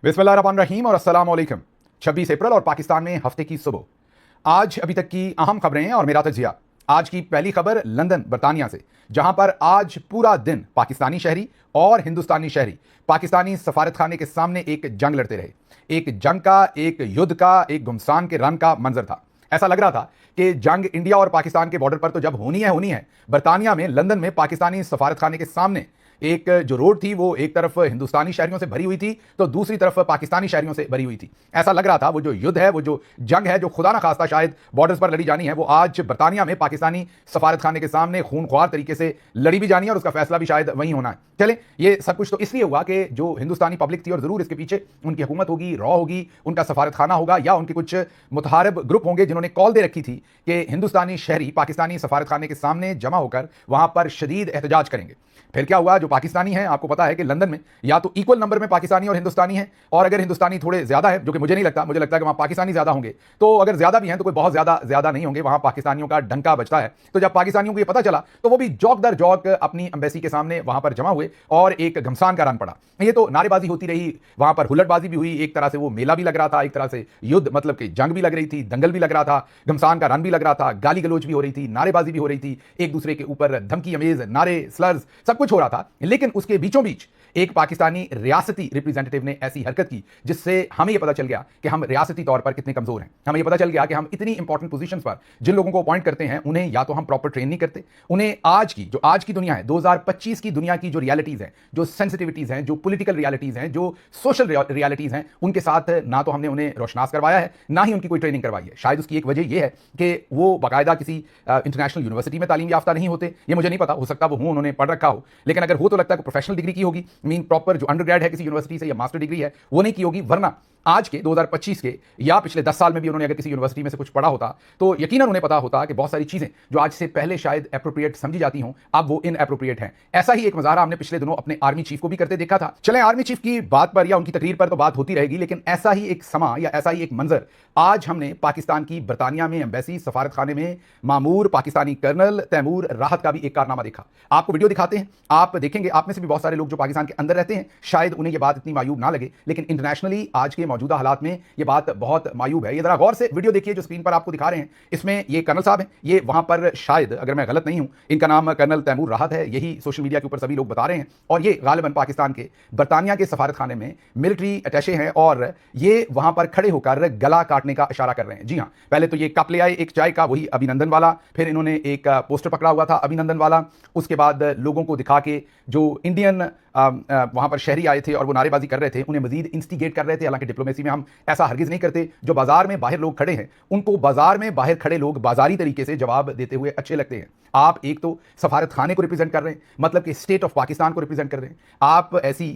बिस्मिल्लाहिर्रहमानिर्रहीम और अस्सलाम वालेकुम। 26 अप्रैल और पाकिस्तान में हफ्ते की सुबह। आज अभी तक की अहम खबरें और मेरा तजिया। आज की पहली खबर लंदन बरतानिया से, जहां पर आज पूरा दिन पाकिस्तानी शहरी और हिंदुस्तानी शहरी पाकिस्तानी सफारतखाने के सामने एक जंग लड़ते रहे। एक जंग का, एक युद्ध का, एक घुमसान के रन का मंजर था। ऐसा लग रहा था कि जंग इंडिया और पाकिस्तान के बॉर्डर पर तो जब होनी है, बरतानिया में लंदन में पाकिस्तानी सफारतखाने के सामने एक जो रोड थी वो एक तरफ हिंदुस्तानी शहरियों से भरी हुई थी तो दूसरी तरफ पाकिस्तानी शहरियों से भरी हुई थी। ऐसा लग रहा था वो जो युद्ध है, वो जो जंग है, जो खुदा ना खास्ता शायद बॉर्डर्स पर लड़ी जानी है, वो आज बरतानिया में पाकिस्तानी सफारतखाने के सामने खूनख्वार तरीके से लड़ी भी जानी है और उसका फैसला भी शायद वहीं होना है। चले, ये सब कुछ तो इसलिए हुआ कि जो हिंदुस्तानी पब्लिक थी और जरूर इसके पीछे उनकी हुकूमत होगी, रॉ होगी, उनका सफारतखाना होगा या उनके कुछ मुतहारिब ग्रुप होंगे जिन्होंने कॉल दे रखी थी कि हिंदुस्तानी शहरी पाकिस्तानी सफारतखाने के सामने जमा होकर वहां पर शदीद एहतजाज करेंगे। फिर क्या हुआ, जो पाकिस्तानी है, आपको पता है कि लंदन में या तो इक्वल नंबर में पाकिस्तानी और हिंदुस्तानी है, और अगर हिंदुस्तानी थोड़े ज्यादा है, जो कि मुझे नहीं लगता, मुझे लगता है कि वहां पाकिस्तानी ज्यादा होंगे, तो अगर ज्यादा भी हैं तो कोई बहुत ज्यादा नहीं होंगे, वहां पाकिस्तानियों का डंका बजता है। तो जब पाकिस्तानियों को ये पता चला तो वो भी जौक दर जौक अपनी एम्बेसी के सामने वहां पर जमा हुए और एक घमसान का रन पड़ा। ये तो नारेबाजी होती रही, वहां पर हुल्लड़बाजी भी हुई, एक तरह से वो मेला भी लग रहा था, एक तरह से युद्ध मतलब कि जंग भी लग रही थी, दंगल भी लग रहा था, घमसान का रन भी लग रहा था, गाली गलोच भी हो रही थी, नारेबाजी भी हो रही थी, एक दूसरे के ऊपर धमकी अमेज नारे, स्लर्स, सब कुछ हो रहा था। लेकिन उसके बीचों बीच एक पाकिस्तानी रियासती रिप्रेजेंटेटिव ने ऐसी हरकत की जिससे हमें यह पता चल गया कि हम रियासती तौर पर कितने कमजोर हैं। हमें यह पता चल गया कि हम इतनी इंपॉर्टेंट पोजीशंस पर जिन लोगों को अपॉइंट करते हैं उन्हें या तो हम प्रॉपर ट्रेन नहीं करते, उन्हें आज की दुनिया है, 2025 की दुनिया की जो रियलिटीज हैं, जो सेंसिटिविटीज हैं, जो पॉलिटिकल रियलिटीज हैं, जो सोशल रियलिटीज हैं, उनके साथ ना तो हमने उन्हें रोशनास करवाया है, ना ही उनकी कोई ट्रेनिंग करवाई है। शायद उसकी एक वजह यह है कि वो बाकायदा किसी इंटरनेशनल यूनिवर्सिटी में तालीम याफ्ता नहीं होते। ये मुझे नहीं पता, हो सकता वो हो, उन्होंने पढ़ रखा हो, लेकिन अगर हो तो लगता है प्रोफेशनल डिग्री की होगी, मीन प्रॉपर जो अंडरग्रेड है किसी यूनिवर्सिटी से या मास्टर डिग्री है वो नहीं की होगी। वरना आज के 2025 के या पिछले 10 साल में भी उन्होंने अगर किसी यूनिवर्सिटी में से कुछ पढ़ा होता तो यकीनन उन्हें पता होता कि बहुत सारी चीजें जो आज से पहले शायद एप्रोप्रिएट समझी जाती हों अब वो इनएप्रोप्रिएट हैं। ऐसा ही एक मुजाहरा हमने पिछले दिनों अपने आर्मी चीफ को भी करते देखा था। चलें, आर्मी चीफ की बात पर या उनकी तकरीर पर तो बात होती रहेगी, लेकिन ऐसा ही एक समा या ऐसा ही एक मंजर आज हमने पाकिस्तान की बरतानिया में एम्बेसी सफारतखाने में मामूर पाकिस्तानी कर्नल तैमूर राहत का भी एक कारनामा देखा। आपको वीडियो दिखाते हैं, आप देखेंगे, आप में से भी बहुत सारे लोग जो पाकिस्तान के अंदर रहते हैं शायद उन्हें यह बात इतनी मायूब ना लगे, लेकिन इंटरनेशनली आज के मौजूदा हालात में यह बात बहुत मायूब है। ये जरा गौर से वीडियो देखिए जो स्क्रीन पर आपको दिखा रहे हैं। इसमें ये कर्नल साहब हैं, ये वहां पर शायद अगर मैं गलत नहीं हूं इनका नाम कर्नल तैमूर राहत है, यही सोशल मीडिया के ऊपर सभी लोग बता रहे हैं, और ये गालिबन पाकिस्तान के बरतानिया के सफारतखाने में मिलिट्री अटैचे हैं और ये वहां पर खड़े होकर गला काटने का इशारा कर रहे हैं। जी हां, पहले तो ये कप ले आए एक चाय का, वही अभिनंदन वाला, फिर इन्होंने एक पोस्टर पकड़ा हुआ था अभिनंदन वाला, उसके बाद लोगों को दिखा के जो इंडियन वहां पर शहरी आए थे और वो नारेबाजी कर रहे थे उन्हें मजीद इंस्टिगेट कर रहे थे। हालांकि डिप्लोमेसी में हम ऐसा हरगिज नहीं करते, जो बाजार में बाहर लोग खड़े हैं उनको बाजार में बाहर खड़े लोग बाजारी तरीके से जवाब देते हुए अच्छे लगते हैं। आप एक तो सफारत खाने को रिप्रेजेंट कर रहे हैं, मतलब कि स्टेट ऑफ पाकिस्तान को रिप्रेजेंट कर रहे हैं, आप ऐसी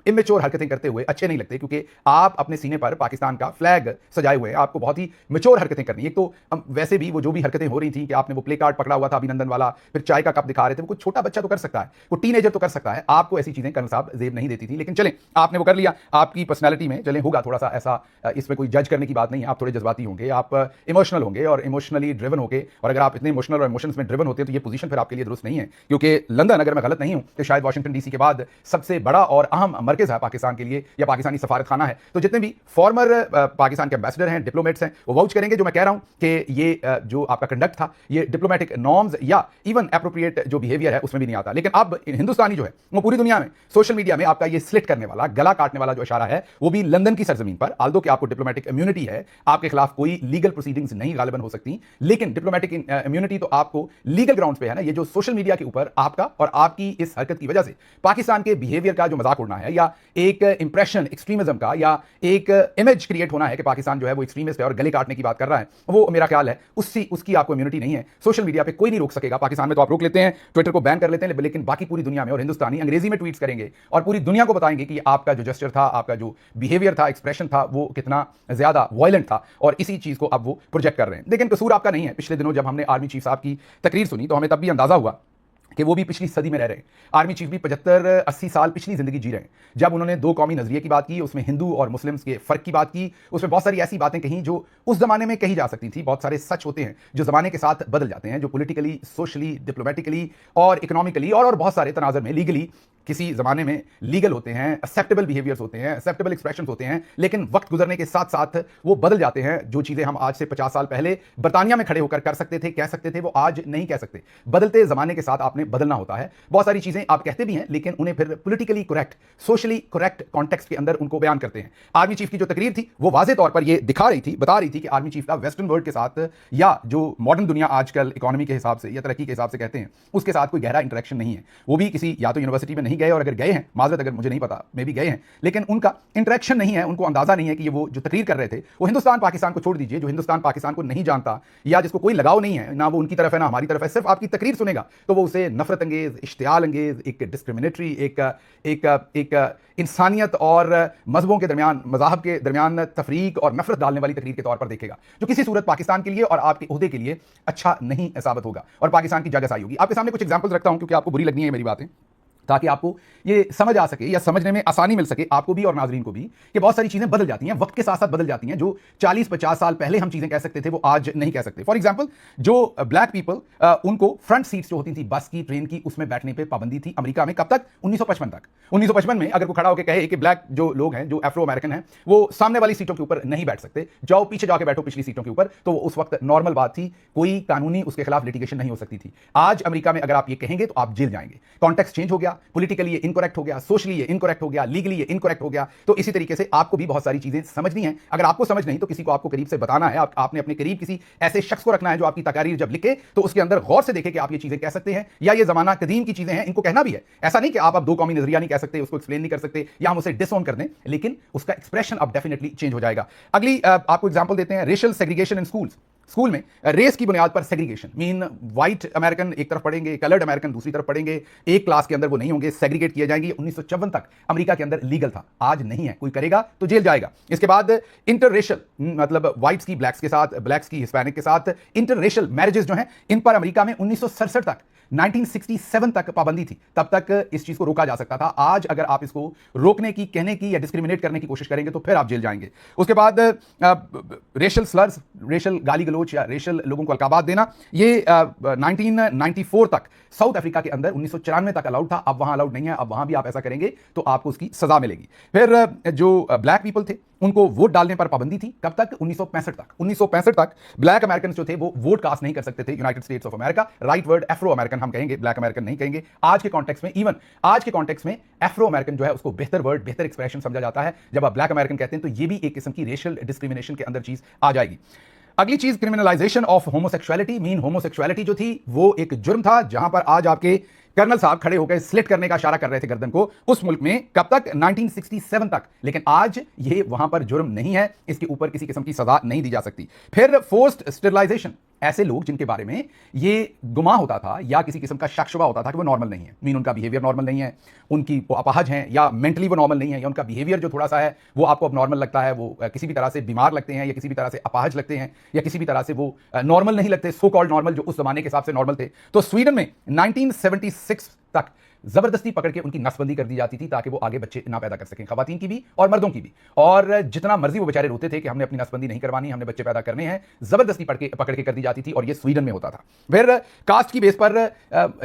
इमेच्योर हरकतें करते हुए अच्छे नहीं लगते, क्योंकि आप अपने सीने पर पाकिस्तान का फ्लैग सजाए हुए हैं, आपको बहुत ही मेच्योर हरकतें करनी। एक तो वैसे भी वो जो भी हरकतें हो रही थी कि आपने वो प्ले कार्ड पकड़ा हुआ था अभिनंदन वाला, फिर चाय का कप दिखा रहे थे, वो कोई छोटा बच्चा तो कर सकता है, कोई टीनेजर तो कर सकता है, आपको ऐसी चीजें कर्नल साहब जेब नहीं देती थी। लेकिन चलें, आपने वो कर लिया, आपकी पर्सनैलिटी में चलें होगा थोड़ा सा ऐसा, इसमें कोई जज करने की बात नहीं है, आप थोड़े जज्बाती होंगे, आप इमोशनल होंगे और इमोशनली ड्रिवन होंगे, और अगर आप इतने इमोशनल और इमोशंस में ड्रिवन होते हैं तो ये पोजीशन फिर आपके लिए दुरुस्त नहीं है, क्योंकि लंदन, अगर मैं गलत नहीं हूं तो शायद वाशिंगटन डीसी के बाद सबसे बड़ा और अहम मरकज है पाकिस्तान के लिए, या पाकिस्तानी सफारतखाना है। तो जितने भी फॉर्मर पाकिस्तान के एम्बेसडर हैं, डिप्लोमेट्स हैं, वो वाउच करेंगे जो मैं कह रहा हूं कि ये जो आपका कंडक्ट था ये डिप्लोमेटिक नॉर्म्स या इवन एप्रोप्रिएट जो बिहेवियर है उसमें भी नहीं आता। लेकिन अब हिंदुस्तानी जो है वो पूरी दुनिया में सोशल मीडिया में आपका ये स्लिट करने वाला, गला काटने वाला जो इशारा है वो भी लंदन की सरजमीन पर, आल्दो कि आपको डिप्लोमेटिक इम्यूनिटी है, आपके खिलाफ कोई लीगल प्रोसीडिंग्स नहीं गालिबन हो सकती, लेकिन डिप्लोमेटिक इम्यूनिटी तो आपको लीगल ग्राउंड्स पे है ना। ये जो सोशल मीडिया के ऊपर आपका और आपकी इस हरकत की वजह से पाकिस्तान के बिहेवियर का जो मजाक उड़ना है, या एक इंप्रेशन एक्सट्रीमिज्म का, या एक इमेज क्रिएट होना है कि पाकिस्तान जो है वो एक्सट्रीमिस्ट है और गले काटने की बात कर रहा है, वो मेरा ख्याल है उसकी आपको इम्यूनिटी नहीं है। सोशल मीडिया पे कोई नहीं रोक सकेगा। पाकिस्तान में तो आप रोक लेते हैं, ट्विटर को बैन कर लेते हैं, लेकिन बाकी पूरी दुनिया में और हिंदुस्तानी अंग्रेजी में ट्वीट्स करेंगे और पूरी दुनिया को बताएंगे कि आपका जो जेस्चर था, आपका जो बिहेवियर था, एक्सप्रेशन था, वो कितना ज्यादा वायलेंट था, और इसी चीज को अब वो प्रोजेक्ट कर रहे हैं। लेकिन कसूर आपका नहीं है। पिछले दिनों जब हमने आर्मी चीफ साहब की तकरीर सुनी तो हमें तब भी अंदाजा हुआ कि वो भी पिछली सदी में रह रहे हैं। आर्मी चीफ भी 75-80 साल पिछली जिंदगी जी रहे हैं। जब उन्होंने दो कौमी नजरिए की बात की, उसमें हिंदू और मुस्लिम्स के फर्क की बात की, उसमें बहुत सारी ऐसी बातें कहीं जो उस जमाने में कही जा सकती थी। बहुत सारे सच होते हैं जो जमाने के साथ बदल जाते हैं, जो पॉलिटिकली, सोशली, डिप्लोमेटिकली और इकोनॉमिकली और बहुत सारे तनाजर में लीगली किसी ज़माने में लीगल होते हैं, एक्सेप्टेबल बिहेवियर्स होते हैं, एक्सेप्टेबल एक्सप्रेशंस होते हैं, लेकिन वक्त गुजरने के साथ साथ वो बदल जाते हैं। जो चीज़ें हम आज से 50 साल पहले बरतानिया में खड़े होकर कर सकते थे, कह सकते थे, वो आज नहीं कह सकते। बदलते ज़माने के साथ आपने बदलना होता है। बहुत सारी चीज़ें आप कहते भी हैं, लेकिन उन्हें फिर politically correct, socially correct context के अंदर उनको बयान करते हैं। आर्मी चीफ की जो तकरीर थी वो वाज़े तौर पर ये दिखा रही थी, बता रही थी कि आर्मी चीफ का वेस्टर्न वर्ल्ड के साथ या जो मॉडर्न दुनिया आजकल इकोनॉमी के हिसाब से या तरक्की के हिसाब से कहते हैं, उसके साथ कोई गहरा इंटरेक्शन नहीं है। वो भी किसी या तो यूनिवर्सिटी में नहीं गए, और अगर गए हैं, माजरत अगर मुझे नहीं पता, मे भी गए हैं, लेकिन उनका इंटरेक्शन नहीं है, उनको अंदाजा नहीं है कि ये वो जो तकरीर कर रहे थे वो हिंदुस्तान पाकिस्तान को छोड़ दीजिए, जो हिंदुस्तान पाकिस्तान को नहीं जानता या जिसको कोई लगाव नहीं है, ना वो उनकी तरफ है ना हमारी तरफ है, सिर्फ आपकी तकरीर सुनेगा तो वो उसे नफरत अंगेज, इश्तियाल अंगेज, एक डिस्क्रिमिनेटरी, एक इंसानियत और मजहबों के दरमियान, मज़ाहब के दरमियान तफरीक और नफरत डालने वाली तकरीर के तौर पर देखेगा, जो किसी सूरत पाकिस्तान के लिए और आपके ओहदे के लिए अच्छा नहीं साबित होगा और पाकिस्तान की जगह आई होगी। आपके सामने कुछ एग्जाम्पल्स रखता हूं क्योंकि आपको बुरी लगनी है मेरी बातें, ताकि आपको ये समझ आ सके या समझने में आसानी मिल सके, आपको भी और नाजरीन को भी, कि बहुत सारी चीज़ें बदल जाती हैं, वक्त के साथ साथ बदल जाती हैं। जो 40-50 साल पहले हम चीज़ें कह सकते थे वो आज नहीं कह सकते। फॉर एग्जांपल, जो ब्लैक पीपल, उनको फ्रंट सीट्स जो होती थी बस की, ट्रेन की, उसमें बैठने पर पाबंदी थी अमेरिका में। कब तक? 1955 तक। 1955 में अगर वो खड़ा होकर कहे कि ब्लैक जो लोग हैं, जो अफ्रो अमेरिकन हैं, वो सामने वाली सीटों के ऊपर नहीं बैठ सकते, जाओ पीछे जाके बैठो पिछली सीटों के ऊपर, तो उस वक्त नॉर्मल बात थी, कोई कानूनी उसके खिलाफ लिटिगेशन नहीं हो सकती थी। आज अमेरिका में अगर आप ये कहेंगे तो आप जेल जाएंगे। कॉन्टेक्स्ट चेंज हो गया, पॉलिटिकली इनकरेक्ट हो गया, सोशली ये इनकरेक्ट हो गया, लीगली ये इनकरेक्ट हो गया। तो इसी तरीके से आपको भी बहुत सारी चीजें समझनी है। अगर आपको समझ नहीं तो किसी को आपको करीब से बताना है, आपने अपने करीब किसी ऐसे शख्स को रखना है जो आपकी तकारीर जब लिखे तो उसके अंदर गौर से देखे कि आप ये चीजें कह सकते हैं या ये जमाना कदीम की चीजें हैं, इनको कहना भी है। ऐसा नहीं कि आप अब दो कौमी नजरिया नहीं कह सकते, उसको एक्सप्लेन नहीं कर सकते या हम उसे डिसऑन कर दें, लेकिन उसका एक्सप्रेशन अब डेफिनेटली चेंज हो जाएगा। अगली आपको एग्जांपल देते हैं, रेशियल सेग्रीगेशन इन स्कूल्स। स्कूल में रेस की बुनियाद पर सेग्रीगेशन, मीन व्हाइट अमेरिकन एक तरफ पढ़ेंगे, कलर्ड अमेरिकन दूसरी तरफ पढ़ेंगे, एक क्लास के अंदर वो नहीं होंगे, सेग्रीगेट किए जाएंगे। 1954 तक अमेरिका के अंदर लीगल था, आज नहीं है, कोई करेगा तो जेल जाएगा। इसके बाद इंटररेशियल, मतलब व्हाइट्स की ब्लैक्स के साथ, ब्लैक्स की हिस्पैनिक के साथ इंटररेशियल मैरिजेस जो हैं, इन पर अमेरिका में 1967 तक, 1967 तक पाबंदी थी। तब तक इस चीज को रोका जा सकता था। आज अगर आप इसको रोकने की, कहने की या डिस्क्रिमिनेट करने की कोशिश करेंगे तो फिर आप जेल जाएंगे। उसके बाद रेशियल स्लर्स, रेशियल गाली गलोच या रेशियल लोगों को अलकाबात देना, ये 1994 तक साउथ अफ्रीका के अंदर 1994 तक अलाउड था, अब वहां अलाउड नहीं है। अब वहां भी आप ऐसा करेंगे तो आपको उसकी सजा मिलेगी। फिर जो ब्लैक पीपल थे उनको वोट डालने पर पाबंदी थी। कब तक? 1965 तक। 1965 तक ब्लैक अमेरिकन जो थे वो वोट कास्ट नहीं कर सकते थे United states of America. Right word Afro American हम कहेंगे, ब्लैक अमेरिकन नहीं कहेंगे। आज के कॉन्टेक्स्ट में, इवन आज के कॉन्टेक्स्ट में एफ्रो अमेरिकन जो है उसको बेहतर वर्ड, बेहतर एक्सप्रेशन समझा जाता है। जब आप ब्लैक अमेरिकन कहते हैं तो ये भी एक किस्म की रेशियल डिस्क्रिमिनेशन के अंदर चीज आ जाएगी। अगली चीज, criminalisation of homosexuality, mean homosexuality जो थी वो एक जुर्म था, जहां पर आज आपके कर्नल साहब खड़े होकर स्लिट करने का इशारा कर रहे थे गर्दन को, उस मुल्क में। कब तक? 1967 तक। लेकिन आज ये वहां पर जुर्म नहीं है, इसके ऊपर किसी किस्म की सजा नहीं दी जा सकती। फिर फोर्स्ड स्टेरिलाइजेशन, ऐसे लोग जिनके बारे में ये गुमा होता था या किसी किस्म का शक शुबा होता था कि वो नॉर्मल नहीं है, मीन उनका बिहेवियर नॉर्मल नहीं है, उनकी वो अपाहज हैं या मेंटली वो नॉर्मल नहीं है, या उनका बिहेवियर जो थोड़ा सा है वो आपको अब नॉर्मल लगता है, वो किसी भी तरह से बीमार लगते हैं या किसी भी तरह से अपाहज लगते हैं या किसी भी तरह से वो नॉर्मल नहीं लगते, सो कॉल्ड नॉर्मल, जो उस जमाने के हिसाब से नॉर्मल थे। तो स्वीडन में 1976 तक जबरदस्ती पकड़ के उनकी नसबंदी कर दी जाती थी ताकि वो आगे बच्चे ना पैदा कर सकें, खवातीन की भी और मर्दों की भी। और जितना मर्जी वो बेचारे रोते थे कि हमने अपनी नसबंदी नहीं करवानी, हमने बच्चे पैदा करने हैं, जबरदस्ती पकड़ के कर दी जाती थी, और ये स्वीडन में होता था। फिर कास्ट की बेस पर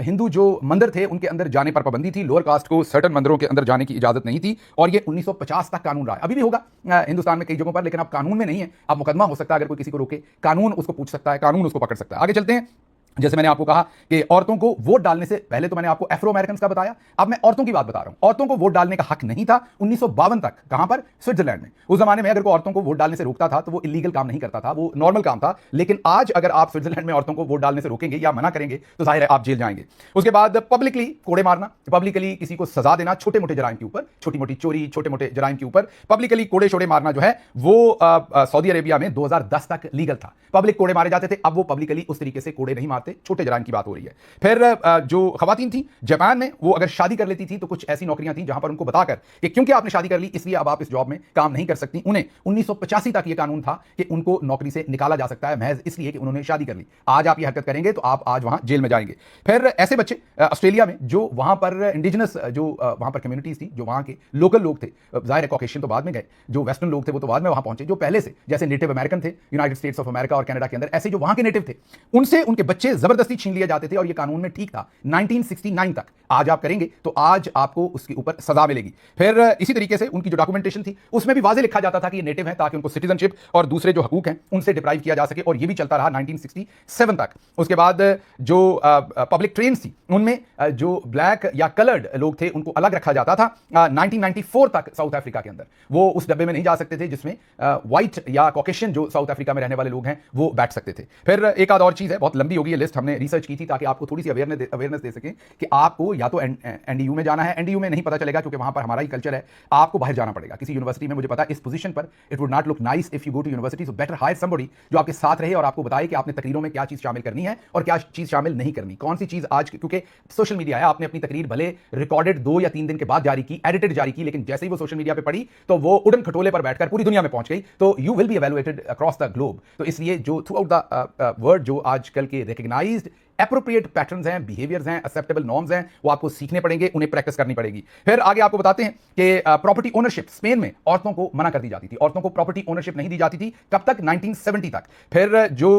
हिंदू जो मंदिर थे उनके अंदर जाने पर पाबंदी थी, लोअर कास्ट को सर्टन मंदिरों के अंदर जाने की इजाजत नहीं थी, और ये 1950 तक कानून रहा है। अभी भी होगा हिंदुस्तान में कई जगहों पर, लेकिन अब कानून में नहीं है। अब मुकदमा हो सकता है, अगर कोई किसी को रोके, कानून उसको पूछ सकता है, कानून उसको पकड़ सकता है। आगे चलते हैं। जैसे मैंने आपको कहा कि औरतों को वोट डालने से पहले, तो मैंने आपको एफ्रो अमेरिकन का बताया, अब मैं औरतों की बात बता रहा हूं। औरतों को वोट डालने का हक नहीं था 1952 तक। कहां पर? स्विट्जरलैंड में। उस जमाने में अगर कोई औरतों को वोट डालने से रोकता था तो वो इलीगल काम नहीं करता था, वो नॉर्मल काम था। लेकिन आज अगर आप स्विट्जरलैंड में औरतों को वोट डालने से रोकेंगे या मना करेंगे तो जाहिर है आप जेल जाएंगे। उसके बाद पब्लिकली कोड़े मारना, पब्लिकली किसी को सजा देना छोटे मोटे जराइम के ऊपर, छोटी मोटी चोरी, छोटे मोटे जराइम के ऊपर पब्लिकली कोड़े शोड़े मारना जो है वो सऊदी अरेबिया में 2010 तक लीगल था। पब्लिक कोड़े मारे जाते थे, अब वो पब्लिकली उस तरीके से कोड़े नहीं मारते, छोटे जराइम की बात हो रही है। फिर जो खवातीन थी जापान में, वो अगर शादी कर लेती थी तो कुछ ऐसी नौकरियां थी जहां पर उनको बताकर कि क्योंकि आपने शादी कर ली इसलिए अब आप इस जॉब में काम नहीं कर सकती। उन्हें 1985 तक यह कानून था कि उनको नौकरी से निकाला जा सकता है महज इसलिए कि उन्होंने शादी कर ली। आज आप यह हरकत करेंगे तो आप आज वहां जेल में जाएंगे। फिर ऐसे बच्चे ऑस्ट्रेलिया में जो वहां पर इंडिजिनस, जो वहां पर कम्युनिटीज थी, जो वहां के लोकल लोग थे, जाहिर है कॉकेशियन तो बाद में गए, जो वेस्टर्न लोग थे वो तो बाद में वहां पहुंचे, जो पहले से जैसे नेटिव अमेरिकन थे यूनाइटेड स्टेट्स ऑफ अमेरिका और कनाडा के अंदर, ऐसे जो वहां के नेटिव थे, उनसे उनके बच्चे जबरदस्ती छीन लिए जाते थे और यह कानून में ठीक था 1969 तक। आज आप करेंगे तो आज आपको उसके ऊपर सजा मिलेगी। फिर इसी तरीके से उनकी जो डॉक्यूमेंटेशन थी उसमें भी वाजे लिखा जाता था कि ये नेटिव है, ताकि उनको सिटीजनशिप और दूसरे जो हकूक हैं उनसे डिप्राइव किया जा सके, और ये भी चलता रहा 1967 तक। उसके बाद जो पब्लिक ट्रेन थी उनमें जो ब्लैक या कलर्ड लोग थे उनको अलग रखा जाता था। 1994 तक साउथ अफ्रीका के अंदर वो उस डब्बे में नहीं जा सकते थे जिसमें व्हाइट या कॉकेशियन जो साउथ अफ्रीका में रहने वाले लोग हैं वो बैठ सकते थे। फिर एक आध और चीज है, बहुत लंबी होगी ये लिस्ट, हमने रिसर्च की थी ताकि आपको थोड़ी सी अवेयरनेस दे सके कि आपको या तो एनडीयू में जाना है। एनडीयू में नहीं पता चलेगा क्योंकि वहां पर हमारा ही कल्चर है, आपको बाहर जाना पड़ेगा किसी यूनिवर्सिटी में। मुझे पता है इस पोजीशन पर it would not look nice if you go to university, so better hire somebody जो आपके साथ रहे और आपको बताए कि आपने तकरीरों में क्या चीज शामिल करनी है और क्या चीज शामिल नहीं करनी, कौन सी चीज आज, क्योंकि सोशल मीडिया है, आपने अपनी तकरीर भले रिकॉर्डेड 2 या 3 दिन के बाद जारी की, एडिटेड जारी की, लेकिन जैसे ही वो सोशल मीडिया पे पड़ी तो वो उड़न खटोले पर बैठकर पूरी दुनिया में पहुंच गई। तो you will be evaluated across the globe. तो इसलिए जो थ्रू आउट द वर्ल्ड जो आजकल के रिकग्नाइज्ड एप्रोप्रिएट पैटर्न्स हैं, बिहेवियर्स हैं, एक्सेप्टेबल नॉर्म्स हैं, वो आपको सीखने पड़ेंगे, उन्हें प्रैक्टिस करनी पड़ेगी। फिर आगे आपको बताते हैं कि प्रॉपर्टी ओनरशिप स्पेन में औरतों को मना कर दी जाती थी, औरतों को प्रॉपर्टी ओनरशिप नहीं दी जाती थी। कब तक? 1970 तक। फिर जो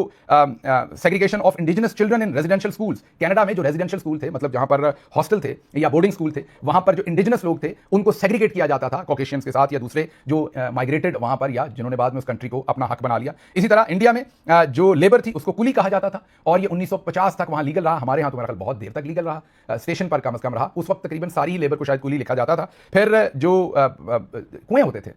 segregation of indigenous children in residential schools, Canada में जो रेजिडेंशियल स्कूल थे, मतलब जहां पर हॉस्टल थे या बोर्डिंग स्कूल थे, वहां पर जो इंडिजिनस लोग थे उनको सेग्रीगेट किया जाता था कॉकेशियंस के साथ या दूसरे जो माइग्रेटेड वहां पर या जिन्होंने बाद में उस कंट्री को अपना हक बना लिया। इसी तरह इंडिया में जो लेबर थी उसको कुली कहा जाता था और ये 1950 तक वहां लीगल रहा। हमारे यहाँ तो मेरा ख्याल बहुत देर तक लीगल रहा, स्टेशन पर कम से कम रहा। उस वक्त तकरीबन सारी लेबर को शायद कुली लिखा जाता था। फिर जो कुएं होते थे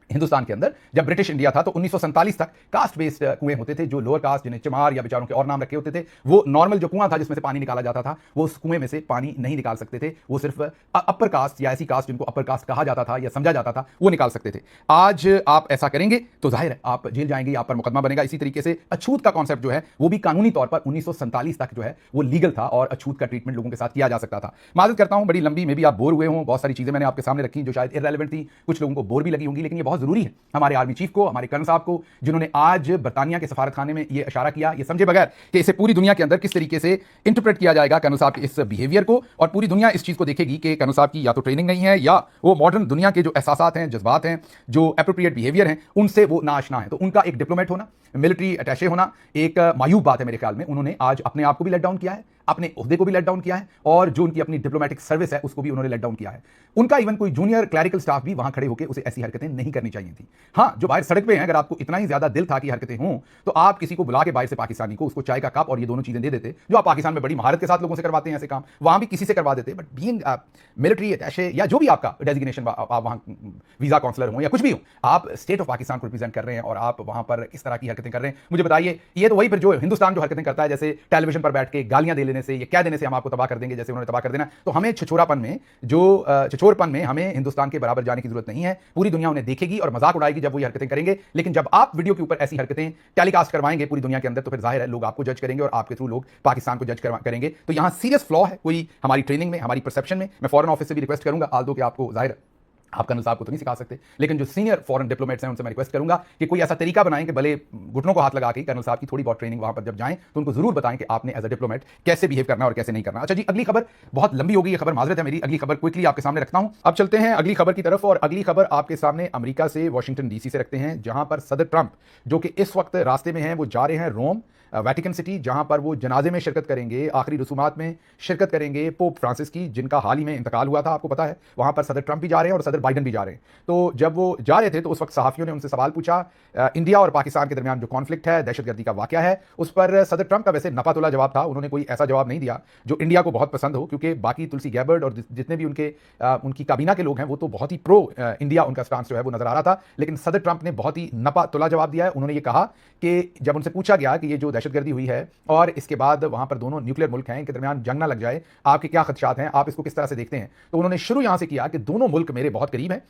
हिंदुस्तान के अंदर, जब ब्रिटिश इंडिया था तो 1947 तक कास्ट बेस्ड कुएं होते थे। जो लोअर कास्ट, जिन्हें चमार या बेचारों के और नाम रखे होते थे, वो नॉर्मल जो कुआं था जिसमें से पानी निकाला जाता था, वो उस कुएं में से पानी नहीं निकाल सकते थे। वो सिर्फ अपर कास्ट या ऐसी कास्ट जिनको अपर कास्ट कहा जाता था या समझा जाता था वो निकाल सकते थे। आज आप ऐसा करेंगे तो जाहिर है आप जेल जाएंगे, आप पर मुकदमा बनेगा। इसी तरीके से अछूत का कॉन्सेप्ट जो है वो भी कानूनी तौर पर 1947 तक जो है वो लीगल था और अछूत का ट्रीटमेंट लोगों के साथ किया जा सकता था। माजरत करता हूं बड़ी लंबी, में भी आप बोर हुए हों, बहुत सारी चीजें मैंने आपके सामने रखी जो शायद इररेलेवेंट थी, कुछ लोगों को बोर भी लगी होंगी, लेकिन ये बहुत जरूरी है हमारे आर्मी चीफ को, हमारे कर्नल साहब को, जिन्होंने आज बर्तानिया के सफारत खाने में यह इशारा किया, ये समझे बगैर कि इसे पूरी दुनिया के अंदर किस तरीके से इंटरप्रेट किया जाएगा कर्नल साहब के इस बिहेवियर को, और पूरी दुनिया इस चीज को देखेगी कि कर्नल साहब की या तो ट्रेनिंग नहीं है या वो मॉडर्न दुनिया के जो एहसासात हैं, जज्बात हैं, जो एप्रोप्रिएट बिहेवियर हैं उनसे वो नाआशना है। तो उनका एक डिप्लोमेट होना, मिलिट्री अटैचे होना एक मायूब बात है मेरे ख्याल में। उन्होंने आज अपने आप को भी लेट डाउन किया है, अपने ओहदे को भी लेट डाउन किया है, और जो उनकी अपनी डिप्लोमेटिक सर्विस है उसको भी उन्होंने लेट डाउन किया है। उनका इवन कोई जूनियर क्लैरिकल स्टाफ भी वहां खड़े होकर उसे ऐसी हरकतें नहीं करनी चाहिए थी। हां, जो बाहर सड़क पे हैं, अगर आपको इतना ही ज्यादा दिल था कि हरकतें हों तो आप किसी को बुला के बाहर से पाकिस्तानी को उसको चाय का कप और ये दोनों चीजें दे देते, जो आप पाकिस्तान में बड़ी महारत के साथ लोगों से करवाते हैं ऐसे काम, वहां भी किसी से करवा देते। बट बीइंग मिलिट्री अटैचे या जो भी आपका डेजिग्नेशन, आप वहां वीजा काउंसलर हो या कुछ भी हो, आप स्टेट ऑफ पाकिस्तान को रिप्रेजेंट कर रहे हैं और आप वहां पर इस तरह की हरकतें कर रहे हैं। मुझे बताइए, ये तो वही फिर जो हिंदुस्तान जो हरकतें करता है, जैसे टेलीविजन पर बैठ के गालियां दे लेने से, ये कह देने से हम आपको तबाह कर देंगे जैसे उन्होंने तबाह कर देना। तो हमें छिछोरापन में, जो छिछोरपन में हमें हिंदुस्तान के बराबर जाने की जरूरत नहीं है। पूरी दुनिया उन्हें देखेगी और मजाक उड़ाएगी जब वो ये हरकतें करेंगे, लेकिन जब आप वीडियो के ऊपर ऐसी हरकतें टेलीकास्ट करवाएंगे पूरी दुनिया के अंदर तो फिर जाहिर है लोग आपको जज करेंगे और आपके थ्रू लोग पाकिस्तान को जज करेंगे। तो यहां सीरियस फ्लॉ है कोई हमारी ट्रेनिंग में, हमारी परसेप्शन में। मैं फॉरेन ऑफिस से भी रिक्वेस्ट करूंगा, आल दो कि आपको जाहिर आप कर्नल साहब को तो नहीं सिखा सकते, लेकिन जो सीनियर फॉरेन डिप्लोमेट्स हैं उनसे मैं रिक्वेस्ट करूंगा कि कोई ऐसा तरीका बनाएं कि भले घुटनों को हाथ लगा के कर्नल साहब की थोड़ी बहुत ट्रेनिंग वहां पर जब जाएं तो उनको जरूर बताएं कि आपने एज अ डिप्लोमेट कैसे बिहेव करना और कैसे नहीं करना। अच्छा जी, अगली खबर बहुत लंबी होगी, ये खबर माजरत है मेरी, अगली खबर क्विकली आपके सामने रखता हूं। अब चलते हैं अगली खबर की तरफ, और अगली खबर आपके सामने अमेरिका से, वाशिंगटन डीसी से रखते हैं, जहां पर सदर ट्रंप जो कि इस वक्त रास्ते में हैं, वो जा रहे हैं रोम, वेटिकन सिटी, जहां पर वो जनाजे में शिरकत करेंगे, आखिरी रसूमात में शिरकत करेंगे पोप फ्रांसिस की, जिनका हाल ही में इंतकाल हुआ था, आपको पता है। वहां पर सदर ट्रंप भी जा रहे हैं और सदर बाइडन भी जा रहे हैं। तो जब वो जा रहे थे तो उस वक्त सहाफियों ने उनसे सवाल पूछा, इंडिया और पाकिस्तान के दरमियान जो कॉन्फ्लिक्ट है, दहशतगर्दी का वाकया है, उस पर सदर ट्रंप का वैसे नपातुला जवाब था। उन्होंने कोई ऐसा जवाब नहीं दिया जो इंडिया को बहुत पसंद हो, क्योंकि बाकी तुलसी गैबर्ड और जितने भी उनकी काबीना के लोग हैं वो तो बहुत ही प्रो इंडिया उनका स्टांस जो है वो नजर आ रहा था, लेकिन सदर ट्रंप ने बहुत ही नपातुला जवाब दिया है। उन्होंने ये कहा कि जब उनसे पूछा गया कि ये जो दहशतगर्दी हुई है और इसके बाद वहां पर दोनों न्यूक्लियर मुल्क हैं, इनके दरमियान जंग ना लग जाए, आपके क्या खदशात हैं, आप इसको किस तरह से देखते हैं। तो उन्होंने शुरू यहां से किया कि दोनों मुल्क मेरे बहुत करीब हैं,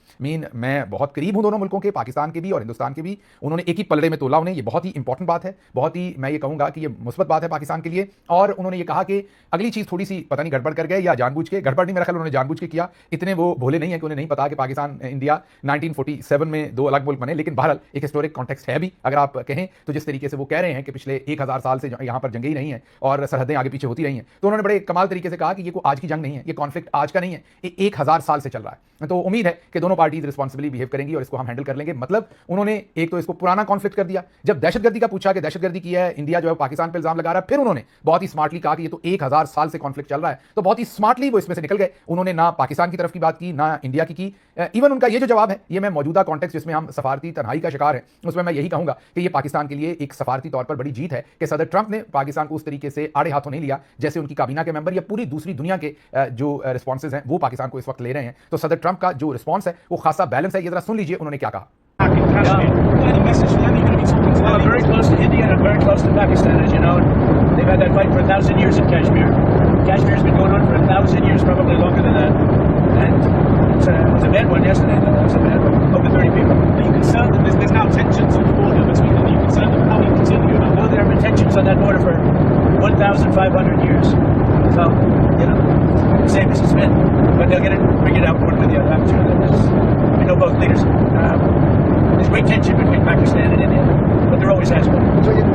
मैं बहुत करीब हूं दोनों मुल्कों के, पाकिस्तान के भी और हिंदुस्तान के भी। उन्होंने एक ही पलड़े में तोला उन्हें, ये बहुत ही इंपॉर्टेंट बात है, बहुत ही मैं ये कहूंगा कि ये मुस्बत बात है पाकिस्तान के लिए। और उन्होंने ये कहा कि अगली चीज थोड़ी सी पता नहीं गड़बड़ कर गए या जानबूझ के, गड़बड़ नहीं मेरा ख्याल उन्होंने जानबूझ के किया, इतने वो भोले नहीं है कि उन्हें नहीं पता कि पाकिस्तान इंडिया 1947 में दो अलग मुल्क बने, लेकिन बहरहाल एक हिस्टोरिक कॉन्टेक्स्ट है भी अगर आप कहें तो। जिस तरीके से वो कह रहे हैं कि पिछले 1000 1000 साल से यहाँ पर जंगें ही रही हैं और सरहदें आगे पीछे होती रही हैं। तो उन्होंने बड़े कमाल तरीके से कहा कि ये कोई आज की जंग नहीं है, ये कॉन्फ्लिक्ट आज का नहीं है, ये 1000 साल से चल रहा है। तो उम्मीद है कि दोनों पार्टीज रिस्पॉन्सिबली बिहेव करेंगी और इसको हम हैंडल कर लेंगे। मतलब उन्होंने एक तो इसको पुराना कॉन्फ्लिक्ट कर दिया, जब दहशतगर्दी का पूछा कि दहशतगर्दी की है, इंडिया जो है पाकिस्तान पर इल्जाम लगा रहा है, फिर उन्होंने बहुत ही स्मार्टली कहा कि ये तो 1000 साल से कॉन्फ्लिक्ट चल रहा है। तो बहुत ही स्मार्टली वो इसमें से निकल गए। उन्होंने ना पाकिस्तान की तरफ की बात की, ना इंडिया की। इवन उनका ये जो जवाब है, ये मैं मौजूदा कॉन्टेक्स्ट जिसमें हम सफारती तन्हाई का शिकार है, उसमें मैं यही कहूंगा कि ये पाकिस्तान के लिए एक सफारती तौर पर बड़ी जीत है कि सदर ट्रंप ने पाकिस्तान को उस तरीके से आड़े हाथों नहीं लिया जैसे उनकी काबीना के मेंबर या पूरी दूसरी दुनिया के जो रिस्पॉन्सेज हैं वो पाकिस्तान को इस वक्त ले रहे हैं। तो सदर ट्रंप का जो रिस्पॉन्स है वो खासा बैलेंस है। ये जरा सुन लीजिए उन्होंने क्या कहा। Well, I'm very close to India and I'm very close to Pakistan, as you know. They've had that fight for 1,000 years in Kashmir. Kashmir's been going on for 1,000 years, probably longer than that. And it was a bad one yesterday, though. It was a bad one. Over 30 people. Are you concerned that there's now tensions on the border between them? Are you concerned that how we continue? I know there have been tensions on that border for 1,500 years. So, you know, same as it's been. But they'll bring it out one way or the other. I'm sure that that's, we know both leaders. There's great tension between Pakistan and India, but there always has been.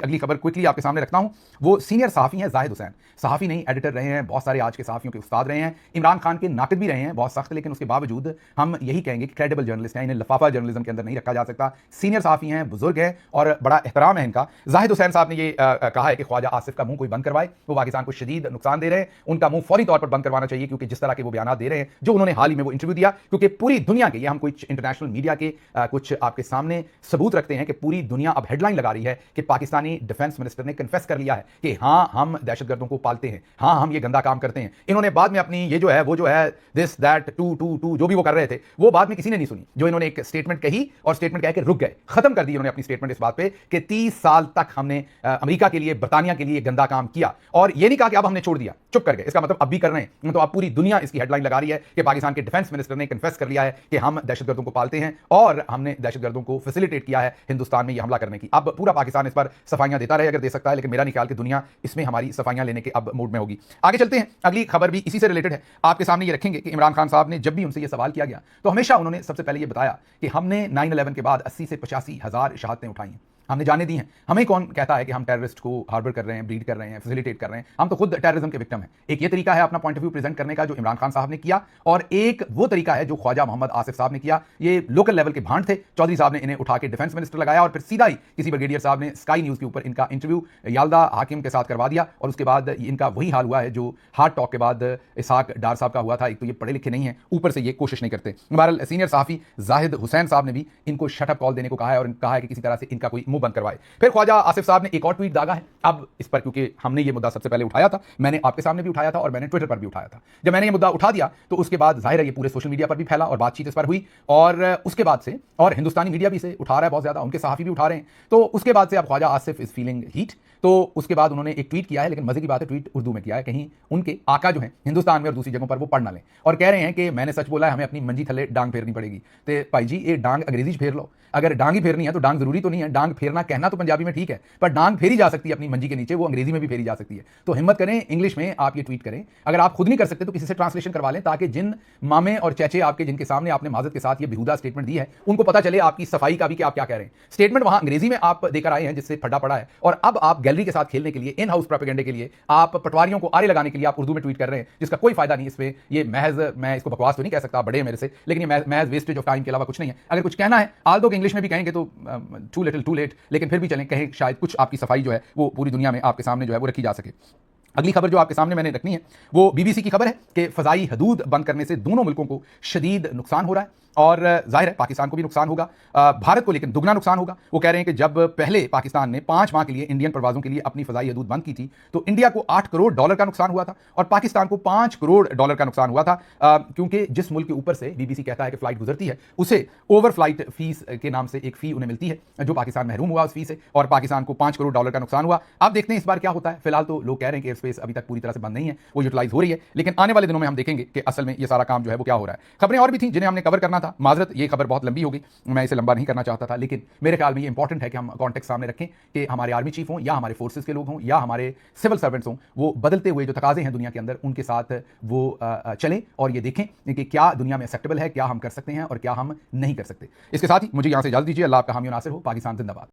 अगली खबर quickly आपके सामने रखता हूं। वो senior सहाफ़ी हैं जाहिद हुसैन। सहाफ़ी नहीं, एडिटर रहे हैं, बहुत सारे आज के सहाफ़ियों के उस्ताद रहे हैं, इमरान खान के नाक़िद भी रहे हैं, बहुत सख्त, लेकिन उसके बावजूद हम यही कहेंगे कि क्रेडिबल जर्नलिस्ट हैं, इन्हें लफाफा जर्नलिज्म के अंदर नहीं रखा जा सकता। सीनियर सहाफ़ी हैं, बुजुर्ग हैं और बड़ा एहतराम है इनका। जाहिद हुसैन साहब ने ये कहा है कि ख्वाजा आसिफ का मुंह कोई बंद करवाए, वो पाकिस्तान को शदीद नुकसान दे रहे हैं, उनका मुंह फौरी तौर पर बंद करवाना चाहिए, क्योंकि जिस तरह के वो बयान दे रहे हैं, जो उन्होंने हाल ही में वो इंटरव्यू दिया, क्योंकि पूरी दुनिया के, ये हम कुछ इंटरनेशनल मीडिया के कुछ आपके सामने सबूत रखते हैं कि पूरी दुनिया अब हेडलाइन लगा रही है कि पाकिस्तानी डिफेंस मिनिस्टर ने कन्फेस कर लिया है कि हाँ हम दहशतगर्दों को पालते हैं, हाँ हम ये गंदा काम करते हैं। इन्होंने बाद में अपनी ये जो है वो जो है this that to to to जो भी वो कर रहे थे, वो बाद में किसी ने नहीं सुनी। जो इन्होंने एक स्टेटमेंट कही और स्टेटमेंट कह के रुक गए, खत्म कर दी इन्होंने अपनी स्टेटमेंट इस बात पे कि 30 साल तक हमने अमेरिका के लिए, बर्तानिया के लिए गंदा काम किया, और ये नहीं कहा कि अब हमने छोड़ दिया, चुप कर गए। इसका मतलब अब भी कर रहे हैं। तो अब पूरी दुनिया इसकी हेडलाइन लगा रही है कि पाकिस्तान के डिफेंस मिनिस्टर ने कन्फेस कर लिया है कि हम दहशतगर्दों को पालते हैं और हमने दहशतगर्दों को फैसिलिटेट किया है हिंदुस्तान में ये हमला करने की। अब पूरा पाकिस्तान इस पर सफाइयां देता रहे, अगर दे सकता है, लेकिन मेरा नहीं ख्याल कि दुनिया इसमें हमारी सफाइयां लेने के अब मूड में होगी। आगे चलते हैं, अगली खबर भी इसी से रिलेटेड है। आपके सामने ये रखेंगे कि इमरान खान साहब ने जब भी उनसे ये सवाल किया गया तो हमेशा उन्होंने सबसे पहले ये बताया कि हमने 9/11 के बाद 80 से 85 हज़ार शहादतें उठाई हैं, हमने जाने दी हैं। हमें कौन कहता है कि हम टेररिस्ट को हार्बर कर रहे हैं, ब्रीड कर रहे हैं, फैसिलिटेट कर रहे हैं? हम तो खुद टेररिज्म के विक्टिम हैं। एक ये तरीका है अपना पॉइंट ऑफ व्यू प्रेजेंट करने का जो इमरान खान साहब ने किया, और एक वो तरीका है जो ख्वाजा मोहम्मद आसिफ साहब ने किया। ये लोकल लेवल के भांड थे, चौधरी साहब ने इन्हें उठा के डिफेंस मिनिस्टर लगाया और फिर सीधा ही किसी ब्रिगेडियर साहब ने स्काई न्यूज़ के ऊपर इनका इंटरव्यू याल्दा हाकिम के साथ करवा दिया, और उसके बाद इनका वही हाल हुआ है जो हार्ट टॉक के बाद इसहाक डार साहब का हुआ था। एक तो ये पढ़े लिखे नहीं है, ऊपर से ये कोशिश नहीं करते। बहरहाल सीनियर सहाफ़ी जाहिद हुसैन साहब ने भी इनको शटअप कॉल देने को कहा है और कहा है कि किसी तरह से इनका कोई मुंह बंद करवाए। फिर ख्वाजा आसिफ साहब ने एक और ट्वीट दागा है अब इस पर, क्योंकि हमने ये मुद्दा सबसे पहले उठाया था, मैंने आपके सामने भी उठाया था और मैंने ट्विटर पर भी उठाया था। जब मैंने ये मुद्दा उठा दिया तो उसके बाद जाहिर है ये पूरे सोशल मीडिया पर भी फैला और बातचीत इस पर हुई, और उसके बाद से, और हिंदुस्तानी मीडिया भी इसे उठा रहा है बहुत ज्यादा, उनके सहाफ़ी भी उठा रहे हैं। तो उसके बाद से अब Khawaja Asif is feeling heat. तो उसके बाद उन्होंने एक ट्वीट किया है, लेकिन मजे की बात है ट्वीट उर्दू में किया है, कहीं उनके आका जो हैं हिंदुस्तान में और दूसरी जगहों पर वो पढ़ ना लें, और कह रहे हैं कि मैंने सच बोला है, हमें अपनी मंजी थले डांग फेरनी पड़ेगी। तो भाई जी ये डांग अंग्रेजी फेर लो, अगर डांग ही फेरनी है तो डांग जरूरी तो नहीं है, डांग फेरना कहना तो पंजाबी में ठीक है, पर डांग फेरी जा सकती है अपनी मंजी के नीचे, वो अंग्रेजी में भी फेरी जा सकती है। तो हिम्मत करें, इंग्लिश में आप ये ट्वीट करें। अगर आप खुद नहीं कर सकते तो किसी से ट्रांसलेशन करवा लें, ताकि जिन मामे और चेचे आपके जिनके सामने आपने माजत के साथ ये बेहुदा स्टेटमेंट दी है उनको पता चले आपकी सफाई का भी कि आप क्या कह रहे हैं। स्टेटमेंट वहां अंग्रेजी में आप देकर आए हैं जिससे फटा पड़ा है, और अब आप गैलरी के साथ खेलने के लिए, इन हाउस प्रोपेगेंडे के लिए, आप पटवारियों को आरे लगाने के लिए आप उर्दू में ट्वीट कर रहे हैं, जिसका कोई फायदा नहीं। इसमें ये महज, मैं इसको बकवास तो नहीं कह सकता, बड़े मेरे से, लेकिन ये महज वेस्टेज ऑफ टाइम के अलावा कुछ नहीं है। अगर कुछ कहना है, आल दो इंग्लिश में भी कहेंगे तो टू लिटिल टू लेट, लेकिन फिर भी चलें, कहें शायद कुछ आपकी सफाई जो है वो पूरी दुनिया में आपके सामने जो है वो रखी जा सके। अगली खबर जो आपके सामने मैंने रखनी है वो बीबीसी की खबर है कि फ़ज़ाई हदूद बंद करने से दोनों मुल्कों को शदीद नुकसान हो रहा है, और जाहिर है पाकिस्तान को भी नुकसान होगा, भारत को लेकिन दुगना नुकसान होगा। वो कह रहे हैं कि जब पहले पाकिस्तान ने 5 माह के लिए इंडियन परवाज़ों के लिए अपनी फ़ज़ाई हदूद बंद की थी तो इंडिया को $8 करोड़ का नुकसान हुआ था और पाकिस्तान को $5 करोड़ का नुकसान हुआ था, क्योंकि जिस मुल्क के ऊपर से बीबीसी कहता है कि फ़्लाइट गुजरती है उसे ओवर फ्लाइट फीस के नाम से एक फ़ी उन्हें मिलती है, जो पाकिस्तान महरूम हुआ उस फी से, और पाकिस्तान को $5 करोड़ का नुकसान हुआ। अब देखते हैं इस बार क्या होता है। फिलहाल तो लोग कह रहे हैं कि एयर स्पेस अभी तक पूरी तरह से बंद नहीं है, वो यूटिलाइज हो रही है, लेकिन आने वाले दिनों में हम देखेंगे कि असल में ये सारा काम जो है वो क्या हो रहा है। खबरें और भी थी जिन्हें हमने कवर करना था, माजरत ये खबर बहुत लंबी हो गई, मैं इसे लंबा नहीं करना चाहता था, लेकिन मेरे ख्याल में ये इंपॉर्टेंट है कि हम कॉन्टेक्स्ट सामने रखें कि हमारे आर्मी चीफ हों या हमारे फोर्सेस के लोग हों या हमारे सिविल सर्वेंट्स हों, वो बदलते हुए जो तकाजे हैं दुनिया के अंदर उनके साथ वो चलें और ये देखें कि क्या दुनिया में एक्सेप्टेबल है, क्या हम कर सकते हैं और क्या हम नहीं कर सकते। इसके साथ ही मुझे यहाँ से इजाजत दीजिए। अल्लाह आपका हामी और नासिर हो। पाकिस्तान जिंदाबाद।